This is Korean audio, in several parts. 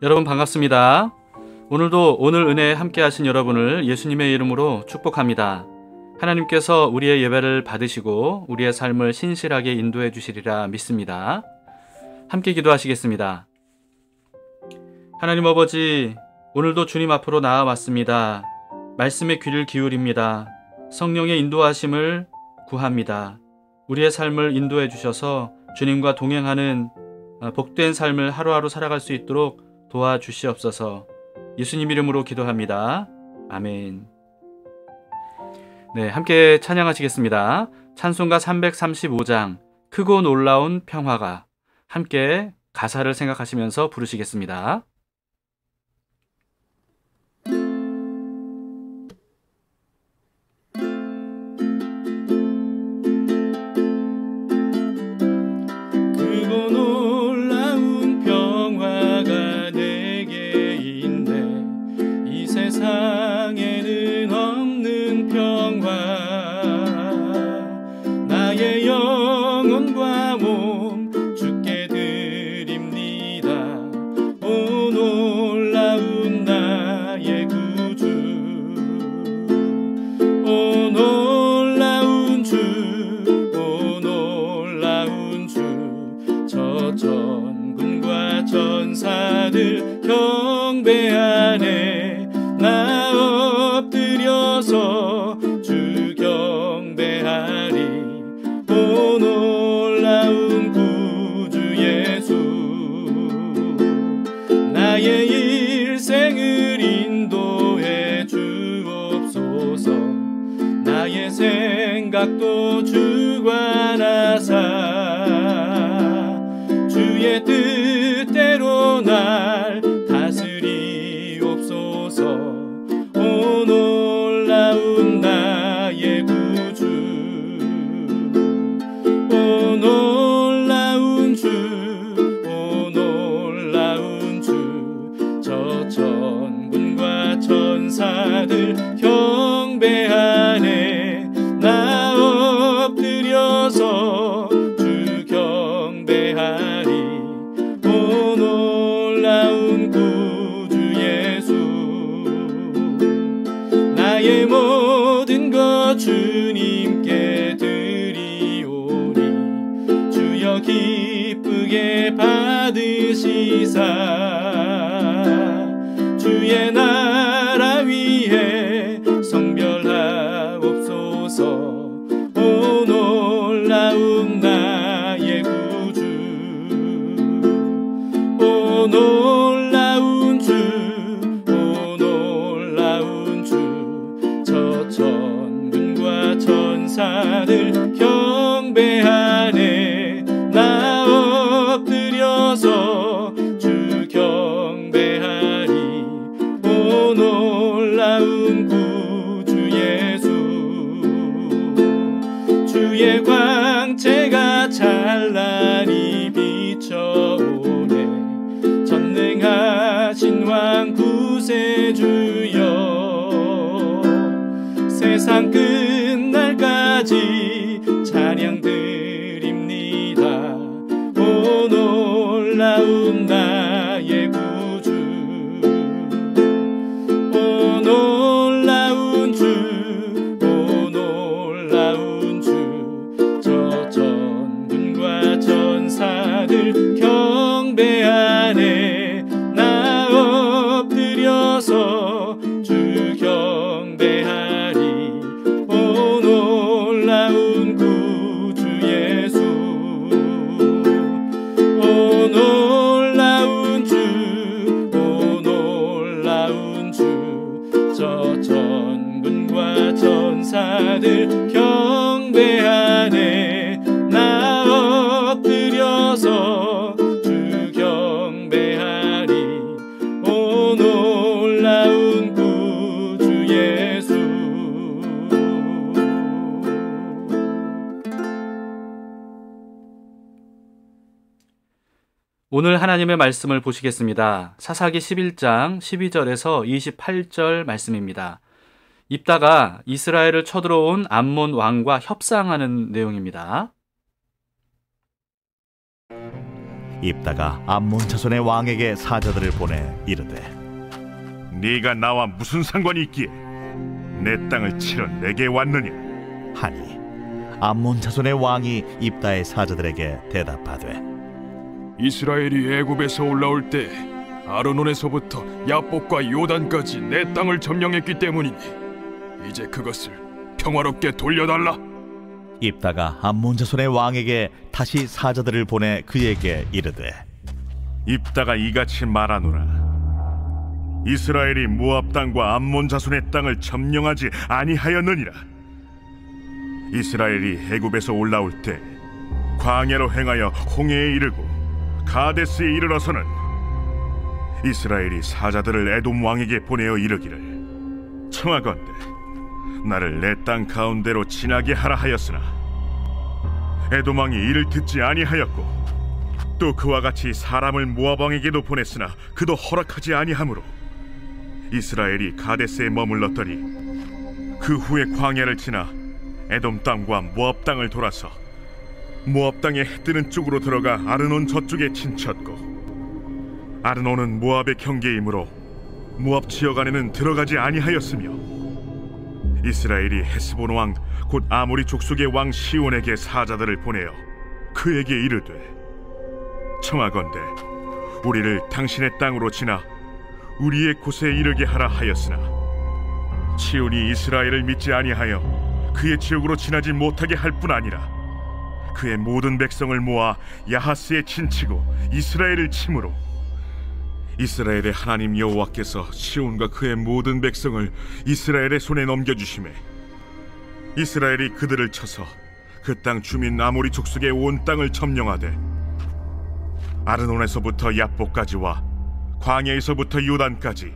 여러분 반갑습니다. 오늘도 오늘 은혜에 함께 하신 여러분을 예수님의 이름으로 축복합니다. 하나님께서 우리의 예배를 받으시고 우리의 삶을 신실하게 인도해 주시리라 믿습니다. 함께 기도하시겠습니다. 하나님 아버지, 오늘도 주님 앞으로 나아왔습니다. 말씀에 귀를 기울입니다. 성령의 인도하심을 구합니다. 우리의 삶을 인도해 주셔서 주님과 동행하는 복된 삶을 하루하루 살아갈 수 있도록 도와주시옵소서. 예수님 이름으로 기도합니다. 아멘. 네, 함께 찬양하시겠습니다. 찬송가 335장 크고 놀라운 평화가. 함께 가사를 생각하시면서 부르시겠습니다. 크고 놀라운 평화가 내게 있네. 이 세상에는 없는 평화. 나의 영혼과 몸 주께 드립니다. 오 놀라운 나의 구주. 오 놀라운 주. 오 놀라운 주. 저 전군과 전사들 경배하네. 나 엎드려서 주 경배하리. 오 놀라운 구주 예수. 나의 일생을 인도해 주옵소서. 나의 생각도 주관하사 주의 뜻대로 날 다스리옵소서. 오 놀라운 나의 구주. 오 놀라운 주. 오 놀라운 주. 저 전군과 전사들 경배하네. 나 엎드려서 주 경배하리. 오 놀라운 구주 예수. 나의 모든 것 주님께 드리오니. 주여 기쁘게 받으시사. 주의 나라 위에 성별하옵소서. 오 놀라운 나의 구주. 오 놀라운 주. 오 놀라운 주. 저 전군과 전사들 경배하네. 나 엎드려서 주 경배하리. 오 놀라운 구주 예수. 주의 광채가 찬란히 비춰오네. 전능하신 왕 구세주여. 세상 끝날까지 찬양 드립니다. 오 놀라운 나의 구주. 오 놀라운 주. 오 놀라운 주. 저 전군과 전사들 경배하네. 나 엎드려서 주 경배하리. 오 놀라운 구주 예수. 오 놀라운 주. 오 놀라운 주. 저 전군과 전사들 경배하네. 나 엎드려서 주 경배하리. 오 놀라운 구주 예수. 오늘 하나님의 말씀을 보시겠습니다. 사사기 11장 12절에서 28절 말씀입니다. 입다가 이스라엘을 쳐들어온 암몬 왕과 협상하는 내용입니다. 입다가 암몬 자손의 왕에게 사자들을 보내 이르되 네가 나와 무슨 상관이 있기에 내 땅을 치러 내게 왔느냐 하니 암몬 자손의 왕이 입다의 사자들에게 대답하되 이스라엘이 애굽에서 올라올 때 아르논에서부터 야복과 요단까지 내 땅을 점령했기 때문이니 이제 그것을 평화롭게 돌려달라. 입다가 암몬 자손의 왕에게 다시 사자들을 보내 그에게 이르되 입다가 이같이 말하노라. 이스라엘이 모압 땅과 암몬 자손의 땅을 점령하지 아니하였느니라. 이스라엘이 애굽에서 올라올 때 광야로 행하여 홍해에 이르고 가데스에 이르러서는 이스라엘이 사자들을 에돔 왕에게 보내어 이르기를 청하건대 나를 내 땅 가운데로 지나게 하라 하였으나 에돔 왕이 이를 듣지 아니하였고 또 그와 같이 사람을 모압 왕에게도 보냈으나 그도 허락하지 아니하므로 이스라엘이 가데스에 머물렀더니 그 후에 광야를 지나 에돔 땅과 모압 땅을 돌아서 모압 땅에 해 뜨는 쪽으로 들어가 아르논 저쪽에 진쳤고 아르논은 모압의 경계이므로 모압 지역 안에는 들어가지 아니하였으며 이스라엘이 헤스본 왕 곧 아모리 족속의 왕 시온에게 사자들을 보내어 그에게 이르되 청하건대 우리를 당신의 땅으로 지나 우리의 곳에 이르게 하라 하였으나 시온이 이스라엘을 믿지 아니하여 그의 지역으로 지나지 못하게 할 뿐 아니라 그의 모든 백성을 모아 야하스에 진치고 이스라엘을 치므로 이스라엘의 하나님 여호와께서 시온과 그의 모든 백성을 이스라엘의 손에 넘겨주시매 이스라엘이 그들을 쳐서 그 땅 주민 아모리 족속의 온 땅을 점령하되 아르논에서부터 야복까지와 광야에서부터 요단까지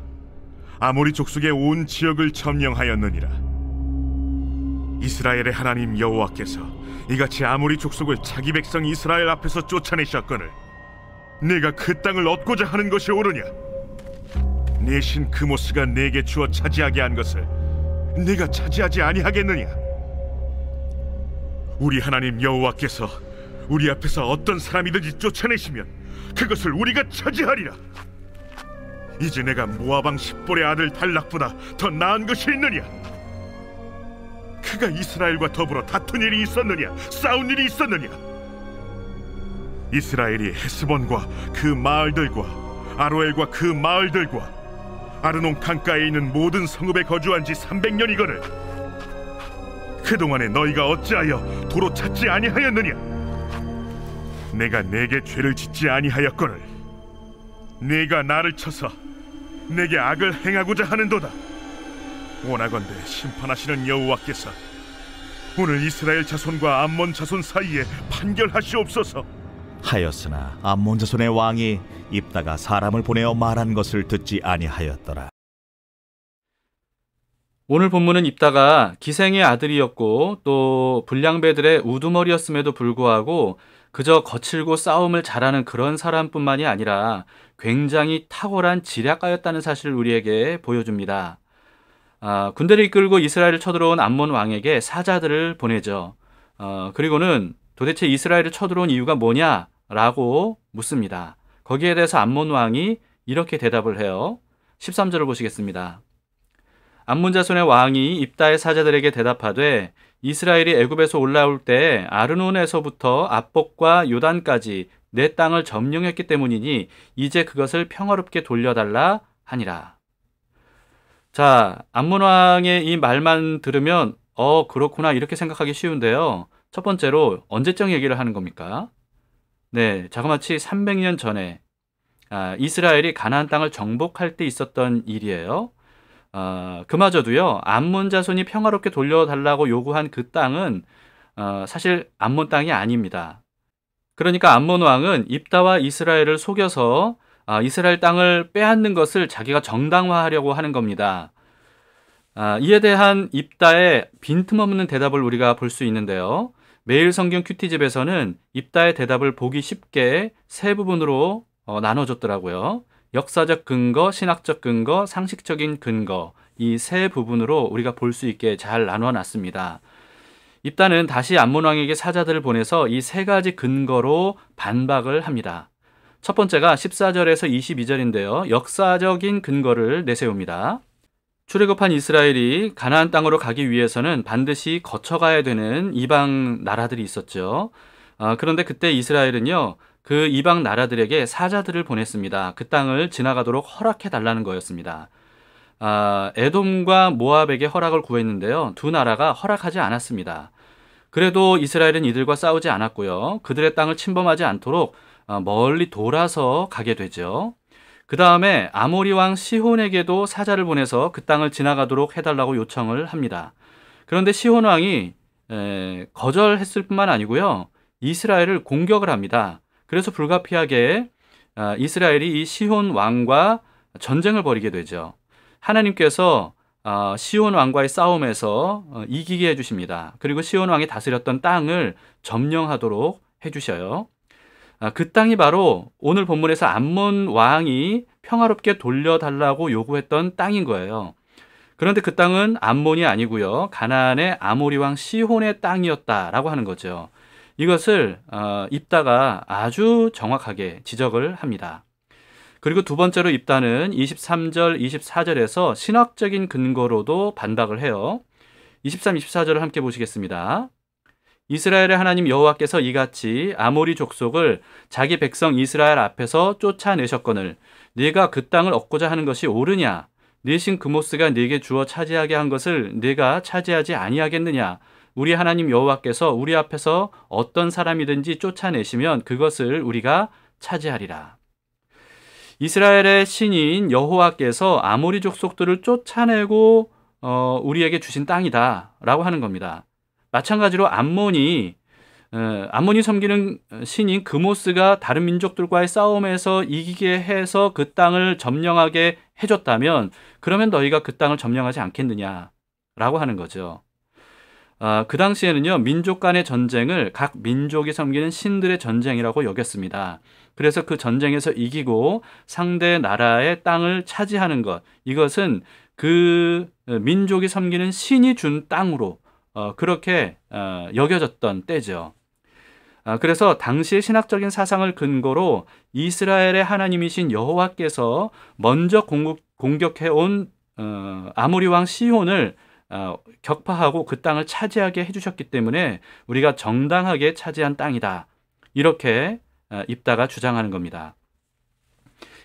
아모리 족속의 온 지역을 점령하였느니라. 이스라엘의 하나님 여호와께서 이같이 아모리 족속을 자기 백성 이스라엘 앞에서 쫓아내셨거늘 네가 그 땅을 얻고자 하는 것이 옳으냐? 네 신 그모스가 네게 주어 차지하게 한 것을 네가 차지하지 아니하겠느냐? 우리 하나님 여호와께서 우리 앞에서 어떤 사람이든지 쫓아내시면 그것을 우리가 차지하리라. 이제 내가 모압 왕 십볼의 아들 발락보다 더 나은 것이 있느냐? 그가 이스라엘과 더불어 다툰 일이 있었느냐? 싸운 일이 있었느냐? 이스라엘이 헤스본과 그 마을들과 아로엘과 그 마을들과 아르논 강가에 있는 모든 성읍에 거주한 지 300년이거늘 그동안에 너희가 어찌하여 도로 찾지 아니하였느냐? 내가 내게 죄를 짓지 아니하였거늘 네가 나를 쳐서 내게 악을 행하고자 하는도다. 원하건대 심판하시는 여호와께서 오늘 이스라엘 자손과 암몬 자손 사이에 판결하시옵소서. 하였으나 암몬 자손의 왕이 입다가 사람을 보내어 말한 것을 듣지 아니하였더라. 오늘 본문은 입다가 기생의 아들이었고 또 불량배들의 우두머리였음에도 불구하고 그저 거칠고 싸움을 잘하는 그런 사람뿐만이 아니라 굉장히 탁월한 지략가였다는 사실을 우리에게 보여줍니다. 군대를 이끌고 이스라엘을 쳐들어온 암몬 왕에게 사자들을 보내죠. 그리고는 도대체 이스라엘을 쳐들어온 이유가 뭐냐라고 묻습니다. 거기에 대해서 암몬 왕이 이렇게 대답을 해요. 13절을 보시겠습니다. 암몬 자손의 왕이 입다의 사자들에게 대답하되 이스라엘이 애굽에서 올라올 때 아르논에서부터 압복과 요단까지 내 땅을 점령했기 때문이니 이제 그것을 평화롭게 돌려달라 하니라. 자, 암몬 왕의 이 말만 들으면 그렇구나 이렇게 생각하기 쉬운데요. 첫 번째로 언제적 얘기를 하는 겁니까? 네, 자그마치 300년 전에 이스라엘이 가나안 땅을 정복할 때 있었던 일이에요. 그마저도요, 암몬 자손이 평화롭게 돌려달라고 요구한 그 땅은 사실 암몬 땅이 아닙니다. 그러니까 암몬 왕은 입다와 이스라엘을 속여서 이스라엘 땅을 빼앗는 것을 자기가 정당화하려고 하는 겁니다. 이에 대한 입다의 빈틈없는 대답을 우리가 볼 수 있는데요. 매일 성경 큐티집에서는 입다의 대답을 보기 쉽게 세 부분으로 나눠줬더라고요. 역사적 근거, 신학적 근거, 상식적인 근거, 이 세 부분으로 우리가 볼 수 있게 잘 나눠놨습니다. 입다는 다시 암몬 왕에게 사자들을 보내서 이 세 가지 근거로 반박을 합니다. 첫 번째가 14절에서 22절인데요. 역사적인 근거를 내세웁니다. 출애굽한 이스라엘이 가나안 땅으로 가기 위해서는 반드시 거쳐가야 되는 이방 나라들이 있었죠. 그런데 그때 이스라엘은요, 그 이방 나라들에게 사자들을 보냈습니다. 그 땅을 지나가도록 허락해 달라는 거였습니다. 에돔과 모압에게 허락을 구했는데요. 두 나라가 허락하지 않았습니다. 그래도 이스라엘은 이들과 싸우지 않았고요. 그들의 땅을 침범하지 않도록 멀리 돌아서 가게 되죠. 그 다음에 아모리 왕 시혼에게도 사자를 보내서 그 땅을 지나가도록 해달라고 요청을 합니다. 그런데 시혼 왕이 거절했을 뿐만 아니고요. 이스라엘을 공격을 합니다. 그래서 불가피하게 이스라엘이 이 시혼 왕과 전쟁을 벌이게 되죠. 하나님께서 시혼 왕과의 싸움에서 이기게 해주십니다. 그리고 시혼 왕이 다스렸던 땅을 점령하도록 해주셔요. 그 땅이 바로 오늘 본문에서 암몬 왕이 평화롭게 돌려달라고 요구했던 땅인 거예요. 그런데 그 땅은 암몬이 아니고요. 가나안의 아모리 왕 시혼의 땅이었다라고 하는 거죠. 이것을 입다가 아주 정확하게 지적을 합니다. 그리고 두 번째로 입다는 23절, 24절에서 신학적인 근거로도 반박을 해요. 23, 24절을 함께 보시겠습니다. 이스라엘의 하나님 여호와께서 이같이 아모리 족속을 자기 백성 이스라엘 앞에서 쫓아내셨거늘 네가 그 땅을 얻고자 하는 것이 옳으냐? 네 신 그모스가 네게 주어 차지하게 한 것을 네가 차지하지 아니하겠느냐? 우리 하나님 여호와께서 우리 앞에서 어떤 사람이든지 쫓아내시면 그것을 우리가 차지하리라. 이스라엘의 신인 여호와께서 아모리 족속들을 쫓아내고 우리에게 주신 땅이다 라고 하는 겁니다. 마찬가지로 암몬이 섬기는 신인 그모스가 다른 민족들과의 싸움에서 이기게 해서 그 땅을 점령하게 해줬다면 그러면 너희가 그 땅을 점령하지 않겠느냐 라고 하는 거죠. 그 당시에는요, 민족 간의 전쟁을 각 민족이 섬기는 신들의 전쟁이라고 여겼습니다. 그래서 그 전쟁에서 이기고 상대 나라의 땅을 차지하는 것, 이것은 그 민족이 섬기는 신이 준 땅으로 그렇게 여겨졌던 때죠. 그래서 당시의 신학적인 사상을 근거로 이스라엘의 하나님이신 여호와께서 먼저 공격해온 아모리 왕 시혼을 격파하고 그 땅을 차지하게 해주셨기 때문에 우리가 정당하게 차지한 땅이다. 이렇게 입다가 주장하는 겁니다.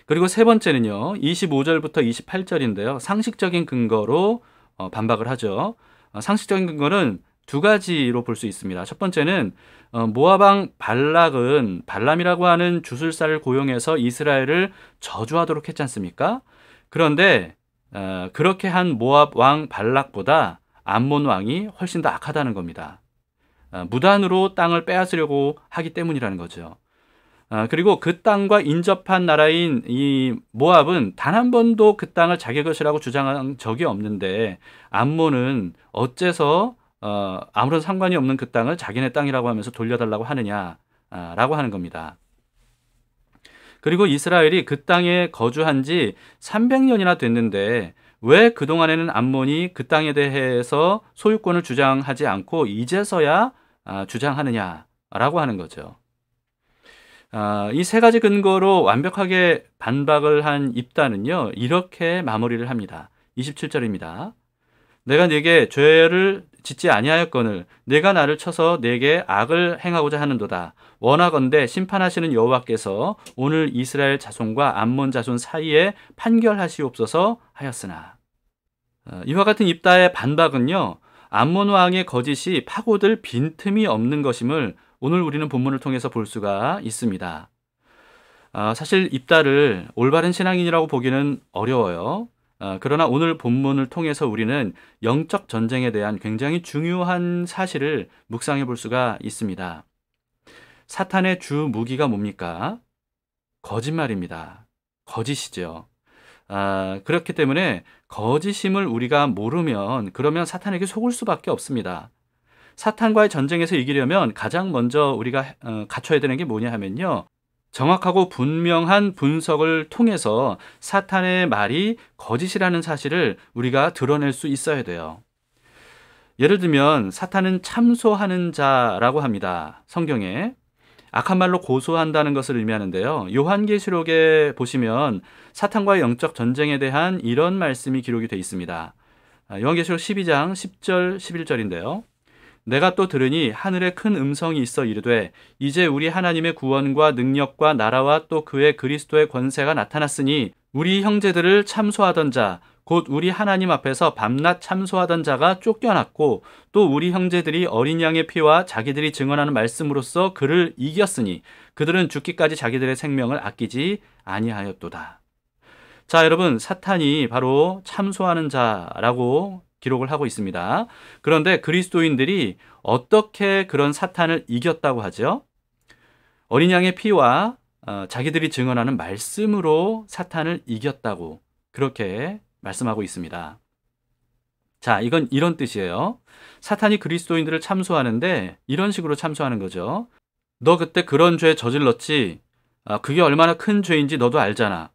그리고 세 번째는요. 25절부터 28절인데요. 상식적인 근거로 반박을 하죠. 상식적인 근거는 두 가지로 볼 수 있습니다. 첫 번째는 모압 왕 발락은 발람이라고 하는 주술사를 고용해서 이스라엘을 저주하도록 했지 않습니까? 그런데 그렇게 한 모압 왕 발락보다 암몬 왕이 훨씬 더 악하다는 겁니다. 무단으로 땅을 빼앗으려고 하기 때문이라는 거죠. 그리고 그 땅과 인접한 나라인 이 모압은 단 한 번도 그 땅을 자기 것이라고 주장한 적이 없는데 암몬은 어째서 아무런 상관이 없는 그 땅을 자기네 땅이라고 하면서 돌려달라고 하느냐라고 하는 겁니다. 그리고 이스라엘이 그 땅에 거주한 지 300년이나 됐는데 왜 그동안에는 암몬이 그 땅에 대해서 소유권을 주장하지 않고 이제서야 주장하느냐라고 하는 거죠. 이 세 가지 근거로 완벽하게 반박을 한 입다는요, 이렇게 마무리를 합니다. 27절입니다. 내가 네게 죄를 짓지 아니하였거늘 네가 나를 쳐서 네게 악을 행하고자 하는도다. 원하건대 심판하시는 여호와께서 오늘 이스라엘 자손과 암몬 자손 사이에 판결하시옵소서 하였으나. 이와 같은 입다의 반박은요, 암몬 왕의 거짓이 파고들 빈틈이 없는 것임을 오늘 우리는 본문을 통해서 볼 수가 있습니다. 사실 입다를 올바른 신앙인이라고 보기는 어려워요. 그러나 오늘 본문을 통해서 우리는 영적 전쟁에 대한 굉장히 중요한 사실을 묵상해 볼 수가 있습니다. 사탄의 주 무기가 뭡니까? 거짓말입니다. 거짓이죠. 그렇기 때문에 거짓임을 우리가 모르면 그러면 사탄에게 속을 수밖에 없습니다. 사탄과의 전쟁에서 이기려면 가장 먼저 우리가 갖춰야 되는 게 뭐냐 하면요, 정확하고 분명한 분석을 통해서 사탄의 말이 거짓이라는 사실을 우리가 드러낼 수 있어야 돼요. 예를 들면 사탄은 참소하는 자라고 합니다. 성경에 악한 말로 고소한다는 것을 의미하는데요. 요한계시록에 보시면 사탄과의 영적 전쟁에 대한 이런 말씀이 기록이 되어 있습니다. 요한계시록 12장 10절 11절인데요. 내가 또 들으니 하늘에 큰 음성이 있어 이르되 이제 우리 하나님의 구원과 능력과 나라와 또 그의 그리스도의 권세가 나타났으니 우리 형제들을 참소하던 자 곧 우리 하나님 앞에서 밤낮 참소하던 자가 쫓겨났고 또 우리 형제들이 어린 양의 피와 자기들이 증언하는 말씀으로써 그를 이겼으니 그들은 죽기까지 자기들의 생명을 아끼지 아니하였도다. 자, 여러분, 사탄이 바로 참소하는 자라고 기록을 하고 있습니다. 그런데 그리스도인들이 어떻게 그런 사탄을 이겼다고 하죠? 어린 양의 피와 자기들이 증언하는 말씀으로 사탄을 이겼다고 그렇게 말씀하고 있습니다. 자, 이건 이런 뜻이에요. 사탄이 그리스도인들을 참소하는데 이런 식으로 참소하는 거죠. 너 그때 그런 죄 저질렀지? 그게 얼마나 큰 죄인지 너도 알잖아.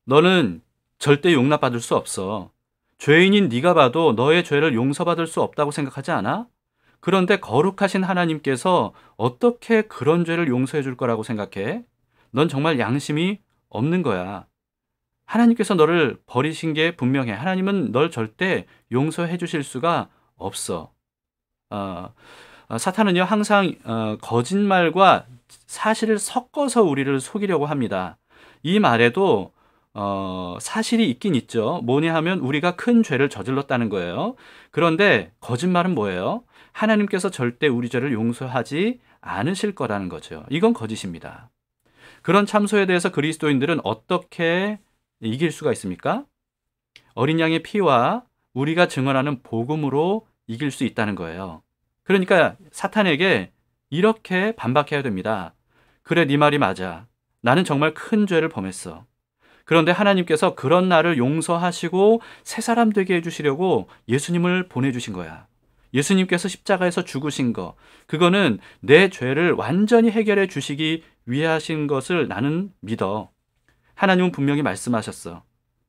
너는 절대 용납받을 수 없어. 죄인인 네가 봐도 너의 죄를 용서받을 수 없다고 생각하지 않아? 그런데 거룩하신 하나님께서 어떻게 그런 죄를 용서해 줄 거라고 생각해? 넌 정말 양심이 없는 거야. 하나님께서 너를 버리신 게 분명해. 하나님은 널 절대 용서해 주실 수가 없어. 사탄은요 항상 거짓말과 사실을 섞어서 우리를 속이려고 합니다. 이 말에도 사실이 있긴 있죠. 뭐냐 하면 우리가 큰 죄를 저질렀다는 거예요. 그런데 거짓말은 뭐예요? 하나님께서 절대 우리 죄를 용서하지 않으실 거라는 거죠. 이건 거짓입니다. 그런 참소에 대해서 그리스도인들은 어떻게 이길 수가 있습니까? 어린 양의 피와 우리가 증언하는 복음으로 이길 수 있다는 거예요. 그러니까 사탄에게 이렇게 반박해야 됩니다. 그래, 네 말이 맞아. 나는 정말 큰 죄를 범했어. 그런데 하나님께서 그런 나를 용서하시고 새 사람 되게 해주시려고 예수님을 보내주신 거야. 예수님께서 십자가에서 죽으신 거, 그거는 내 죄를 완전히 해결해 주시기 위해 하신 것을 나는 믿어. 하나님은 분명히 말씀하셨어.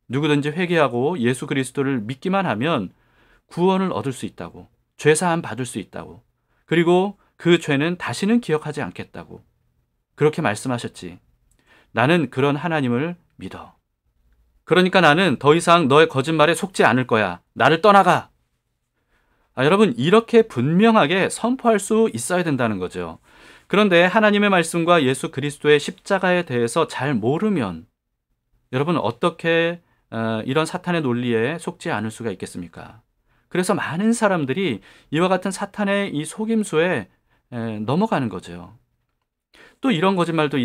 누구든지 회개하고 예수 그리스도를 믿기만 하면 구원을 얻을 수 있다고. 죄사함 받을 수 있다고. 그리고 그 죄는 다시는 기억하지 않겠다고. 그렇게 말씀하셨지. 나는 그런 하나님을 믿어. 그러니까 나는 더 이상 너의 거짓말에 속지 않을 거야. 나를 떠나가. 여러분, 이렇게 분명하게 선포할 수 있어야 된다는 거죠. 그런데 하나님의 말씀과 예수 그리스도의 십자가에 대해서 잘 모르면 여러분 어떻게 이런 사탄의 논리에 속지 않을 수가 있겠습니까? 그래서 많은 사람들이 이와 같은 사탄의 이 속임수에 넘어가는 거죠. 또 이런 거짓말도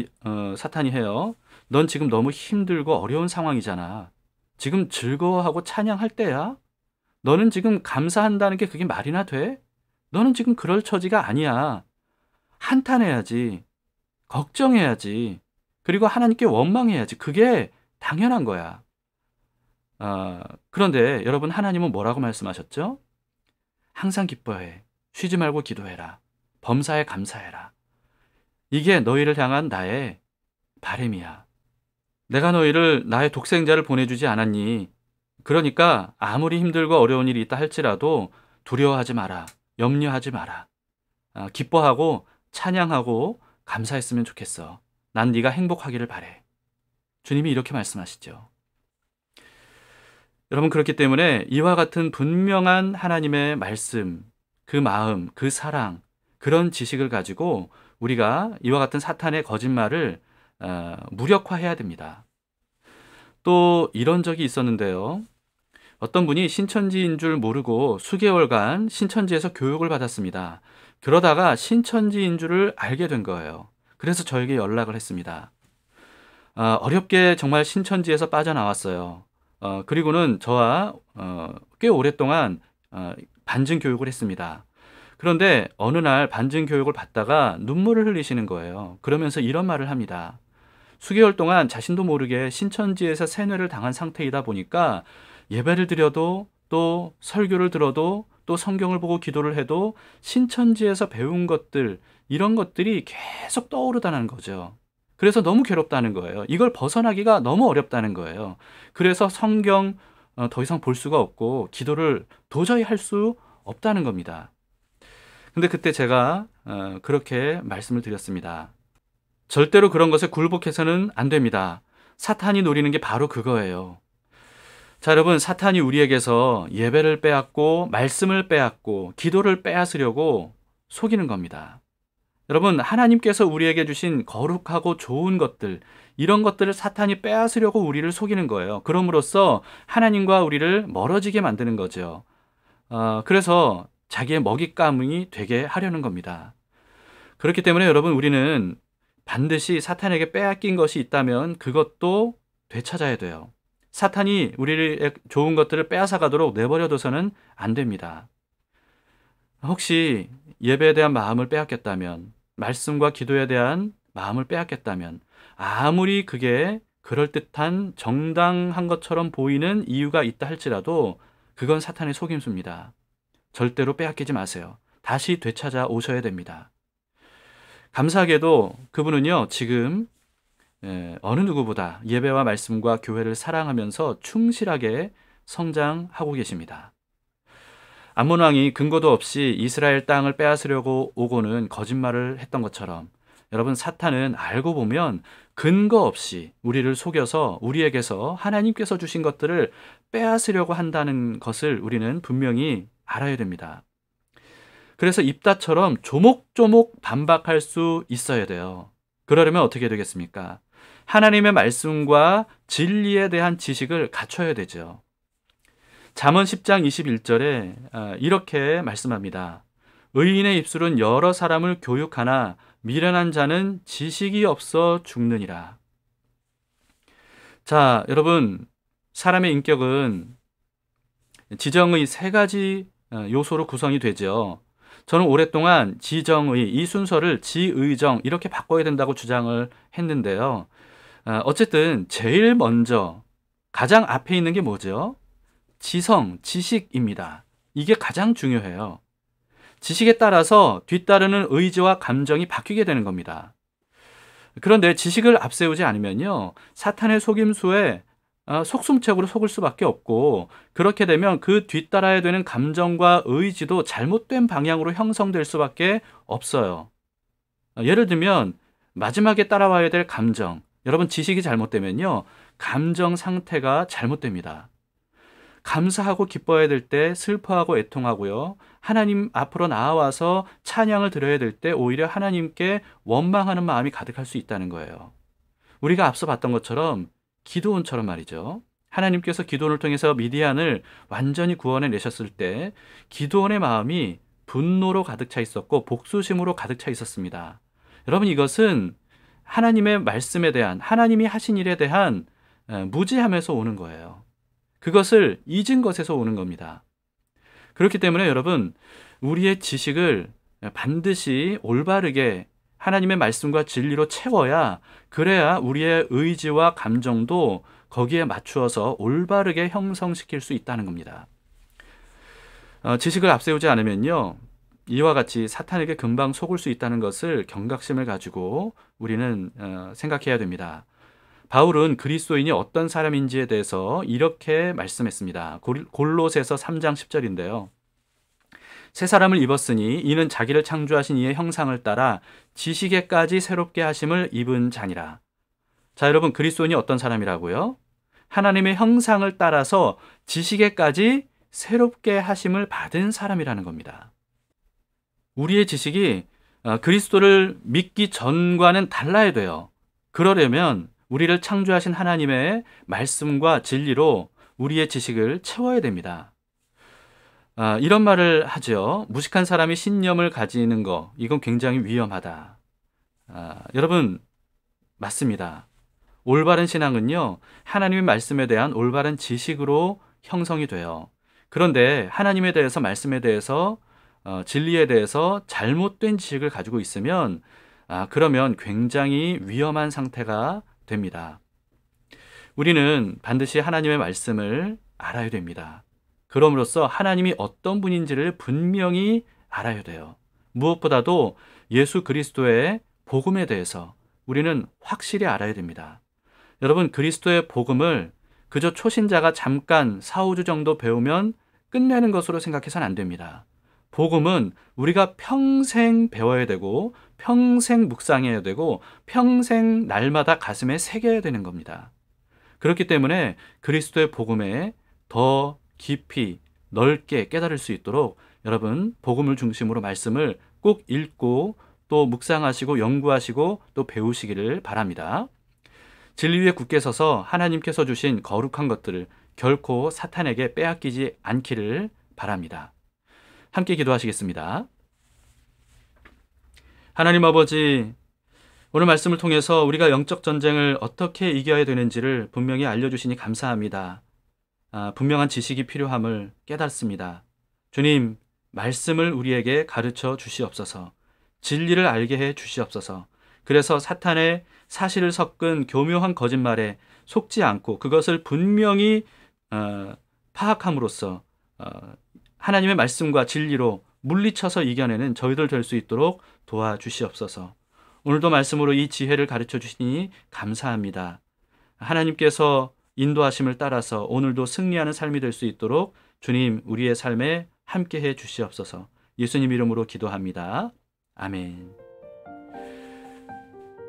사탄이 해요. 넌 지금 너무 힘들고 어려운 상황이잖아. 지금 즐거워하고 찬양할 때야? 너는 지금 감사한다는 게 그게 말이나 돼? 너는 지금 그럴 처지가 아니야. 한탄해야지. 걱정해야지. 그리고 하나님께 원망해야지. 그게 당연한 거야. 그런데 여러분, 하나님은 뭐라고 말씀하셨죠? 항상 기뻐해. 쉬지 말고 기도해라. 범사에 감사해라. 이게 너희를 향한 나의 바람이야. 내가 너희를 나의 독생자를 보내주지 않았니? 그러니까 아무리 힘들고 어려운 일이 있다 할지라도 두려워하지 마라. 염려하지 마라. 기뻐하고 찬양하고 감사했으면 좋겠어. 난 네가 행복하기를 바래. 주님이 이렇게 말씀하시죠. 여러분, 그렇기 때문에 이와 같은 분명한 하나님의 말씀, 그 마음, 그 사랑, 그런 지식을 가지고 우리가 이와 같은 사탄의 거짓말을 무력화해야 됩니다. 또 이런 적이 있었는데요. 어떤 분이 신천지인 줄 모르고 수개월간 신천지에서 교육을 받았습니다. 그러다가 신천지인 줄을 알게 된 거예요. 그래서 저에게 연락을 했습니다. 어렵게 정말 신천지에서 빠져나왔어요. 그리고는 저와 꽤 오랫동안 반증 교육을 했습니다. 그런데 어느 날 반증 교육을 받다가 눈물을 흘리시는 거예요. 그러면서 이런 말을 합니다. 수개월 동안 자신도 모르게 신천지에서 세뇌를 당한 상태이다 보니까 예배를 드려도 또 설교를 들어도 또 성경을 보고 기도를 해도 신천지에서 배운 것들, 이런 것들이 계속 떠오르다는 거죠. 그래서 너무 괴롭다는 거예요. 이걸 벗어나기가 너무 어렵다는 거예요. 그래서 성경 더 이상 볼 수가 없고 기도를 도저히 할 수 없다는 겁니다. 근데 그때 제가 그렇게 말씀을 드렸습니다. 절대로 그런 것에 굴복해서는 안 됩니다. 사탄이 노리는 게 바로 그거예요. 자, 여러분, 사탄이 우리에게서 예배를 빼앗고 말씀을 빼앗고 기도를 빼앗으려고 속이는 겁니다. 여러분, 하나님께서 우리에게 주신 거룩하고 좋은 것들, 이런 것들을 사탄이 빼앗으려고 우리를 속이는 거예요. 그럼으로써 하나님과 우리를 멀어지게 만드는 거죠. 그래서 자기의 먹잇감이 되게 하려는 겁니다. 그렇기 때문에 여러분, 우리는 반드시 사탄에게 빼앗긴 것이 있다면 그것도 되찾아야 돼요. 사탄이 우리의 좋은 것들을 빼앗아 가도록 내버려둬서는 안 됩니다. 혹시 예배에 대한 마음을 빼앗겼다면, 말씀과 기도에 대한 마음을 빼앗겼다면, 아무리 그게 그럴듯한 정당한 것처럼 보이는 이유가 있다 할지라도 그건 사탄의 속임수입니다. 절대로 빼앗기지 마세요. 다시 되찾아 오셔야 됩니다. 감사하게도 그분은요, 지금 어느 누구보다 예배와 말씀과 교회를 사랑하면서 충실하게 성장하고 계십니다. 암몬 왕이 근거도 없이 이스라엘 땅을 빼앗으려고 오고는 거짓말을 했던 것처럼, 여러분, 사탄은 알고 보면 근거 없이 우리를 속여서 우리에게서 하나님께서 주신 것들을 빼앗으려고 한다는 것을 우리는 분명히 알아야 됩니다. 그래서 입다처럼 조목조목 반박할 수 있어야 돼요. 그러려면 어떻게 되겠습니까? 하나님의 말씀과 진리에 대한 지식을 갖춰야 되죠. 잠언 10장 21절에 이렇게 말씀합니다. 의인의 입술은 여러 사람을 교육하나 미련한 자는 지식이 없어 죽느니라. 자, 여러분, 사람의 인격은 지정의 세 가지 요소로 구성이 되죠. 저는 오랫동안 지정의, 이 순서를 지의정 이렇게 바꿔야 된다고 주장을 했는데요. 어쨌든 제일 먼저 가장 앞에 있는 게 뭐죠? 지성, 지식입니다. 이게 가장 중요해요. 지식에 따라서 뒤따르는 의지와 감정이 바뀌게 되는 겁니다. 그런데 지식을 앞세우지 않으면요, 사탄의 속임수에 속숨책으로 속을 수밖에 없고, 그렇게 되면 그 뒤따라야 되는 감정과 의지도 잘못된 방향으로 형성될 수밖에 없어요. 예를 들면 마지막에 따라와야 될 감정, 여러분, 지식이 잘못되면요, 감정 상태가 잘못됩니다. 감사하고 기뻐해야 될 때 슬퍼하고 애통하고요, 하나님 앞으로 나아와서 찬양을 드려야 될 때 오히려 하나님께 원망하는 마음이 가득할 수 있다는 거예요. 우리가 앞서 봤던 것처럼 기드온처럼 말이죠. 하나님께서 기드온을 통해서 미디안을 완전히 구원해 내셨을 때 기드온의 마음이 분노로 가득 차 있었고 복수심으로 가득 차 있었습니다. 여러분, 이것은 하나님의 말씀에 대한, 하나님이 하신 일에 대한 무지함에서 오는 거예요. 그것을 잊은 것에서 오는 겁니다. 그렇기 때문에 여러분, 우리의 지식을 반드시 올바르게 하나님의 말씀과 진리로 채워야, 그래야 우리의 의지와 감정도 거기에 맞추어서 올바르게 형성시킬 수 있다는 겁니다. 지식을 앞세우지 않으면요, 이와 같이 사탄에게 금방 속을 수 있다는 것을 경각심을 가지고 우리는 생각해야 됩니다. 바울은 그리스도인이 어떤 사람인지에 대해서 이렇게 말씀했습니다. 골로새서 3장 10절인데요. 새 사람을 입었으니 이는 자기를 창조하신 이의 형상을 따라 지식에까지 새롭게 하심을 입은 자니라. 자, 여러분, 그리스도인이 어떤 사람이라고요? 하나님의 형상을 따라서 지식에까지 새롭게 하심을 받은 사람이라는 겁니다. 우리의 지식이 그리스도를 믿기 전과는 달라야 돼요. 그러려면 우리를 창조하신 하나님의 말씀과 진리로 우리의 지식을 채워야 됩니다. 이런 말을 하죠. 무식한 사람이 신념을 가지는 거, 이건 굉장히 위험하다. 여러분, 맞습니다. 올바른 신앙은요, 하나님의 말씀에 대한 올바른 지식으로 형성이 돼요. 그런데 하나님에 대해서, 말씀에 대해서, 진리에 대해서 잘못된 지식을 가지고 있으면 그러면 굉장히 위험한 상태가 됩니다. 우리는 반드시 하나님의 말씀을 알아야 됩니다. 그럼으로써 하나님이 어떤 분인지를 분명히 알아야 돼요. 무엇보다도 예수 그리스도의 복음에 대해서 우리는 확실히 알아야 됩니다. 여러분, 그리스도의 복음을 그저 초신자가 잠깐 4-5주 정도 배우면 끝내는 것으로 생각해서는 안 됩니다. 복음은 우리가 평생 배워야 되고 평생 묵상해야 되고 평생 날마다 가슴에 새겨야 되는 겁니다. 그렇기 때문에 그리스도의 복음에 더 깊이 넓게 깨달을 수 있도록 여러분 복음을 중심으로 말씀을 꼭 읽고 또 묵상하시고 연구하시고 또 배우시기를 바랍니다. 진리 위에 굳게 서서 하나님께서 주신 거룩한 것들을 결코 사탄에게 빼앗기지 않기를 바랍니다. 함께 기도하시겠습니다. 하나님 아버지, 오늘 말씀을 통해서 우리가 영적 전쟁을 어떻게 이겨야 되는지를 분명히 알려주시니 감사합니다. 분명한 지식이 필요함을 깨닫습니다. 주님, 말씀을 우리에게 가르쳐 주시옵소서. 진리를 알게 해 주시옵소서. 그래서 사탄의 사실을 섞은 교묘한 거짓말에 속지 않고 그것을 분명히 파악함으로써 하나님의 말씀과 진리로 물리쳐서 이겨내는 저희들 될 수 있도록 도와주시옵소서. 오늘도 말씀으로 이 지혜를 가르쳐 주시니 감사합니다. 하나님께서 인도하심을 따라서 오늘도 승리하는 삶이 될 수 있도록 주님 우리의 삶에 함께해 주시옵소서. 예수님 이름으로 기도합니다. 아멘.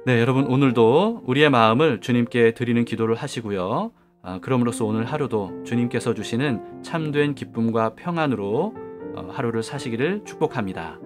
네, 여러분 오늘도 우리의 마음을 주님께 드리는 기도를 하시고요. 그럼으로써 오늘 하루도 주님께서 주시는 참된 기쁨과 평안으로 하루를 사시기를 축복합니다.